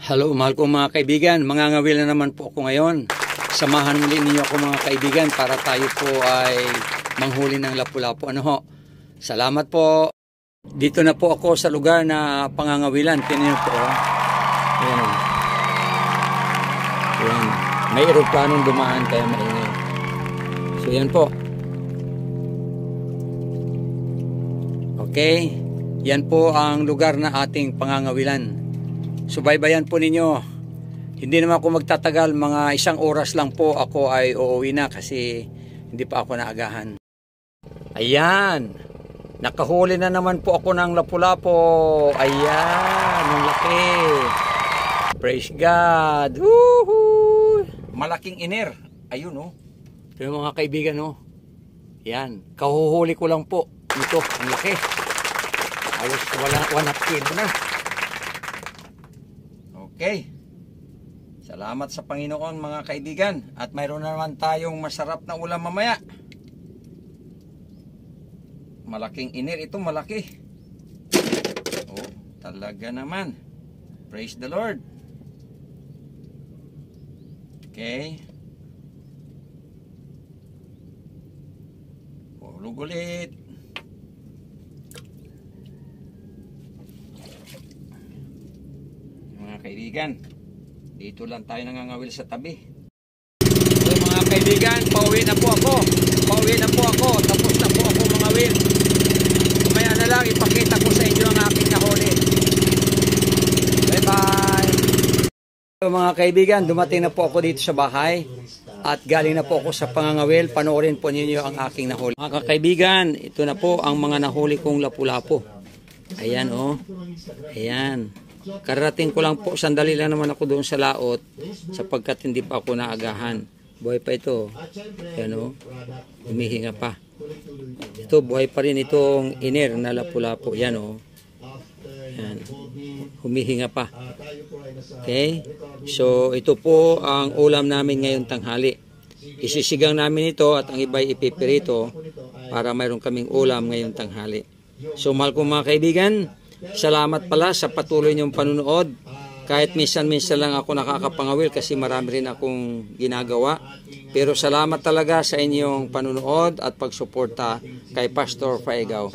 Hello, mahal kong mga kaibigan. Mangangawil na naman po ako ngayon. Samahan muli ninyo ako mga kaibigan para tayo po ay manghuli ng lapu-lapu. Ano ho? Salamat po. Dito na po ako sa lugar na pangangawilan. Tingnan niyo po. Ayan o. Ayan. May eroplanong dumaan kaya maingay. So yan po. Okay. Yan po ang lugar na ating pangangawilan. Subaybayan po ninyo. Hindi naman ako magtatagal, mga 1 oras lang po ako ay uuwi na kasi hindi pa ako naagahan. Ayan, nakahuli na naman po ako ng lapu-lapu. Ayan, ang laki. Praise God. Woohoo! Malaking iner. Ayun oh. Pero mga kaibigan oh. Ayan, kahuhuli ko lang po. Ito, ang laki. Halos wala 1 kilo na. Okay. Salamat sa Panginoon mga kaibigan. At mayroon na naman tayong masarap na ulam mamaya. Malaking iner ito, malaki. Oh, talaga naman. Praise the Lord. Okay. Hulog ulit. Kaibigan, dito lang tayo nangangawil sa tabi. So mga kaibigan, pauwi na po ako. Tapos na po ako mangawil. Kumaya na lang, ipakita ko sa inyo ang aking nahuli. Bye bye. So mga kaibigan, dumating na po ako dito sa bahay. At galing na po ako sa pangangawil. Panoorin po ninyo ang aking nahuli. Mga kaibigan, ito na po ang mga nahuli kong lapu-lapu. Ayan oh. Ayan. Karating ko lang po, sandali lang naman ako doon sa laot sapagkat hindi pa ako naagahan. Buhay pa ito. Yan o, humihinga pa. Ito, buhay pa rin itong iner na lapu-lapu. Yan o. Yan. Humihinga pa. Okay? So, ito po ang ulam namin ngayong tanghali. Isisigang namin ito at ang iba'y ipipirito para mayroon kaming ulam ngayong tanghali. So, mahal kong mga kaibigan, salamat pala sa patuloy niyong panunood. Kahit minsan-minsan lang ako nakakapangawil kasi marami rin akong ginagawa. Pero salamat talaga sa inyong panunood at pagsuporta kay Pastor Faegaw.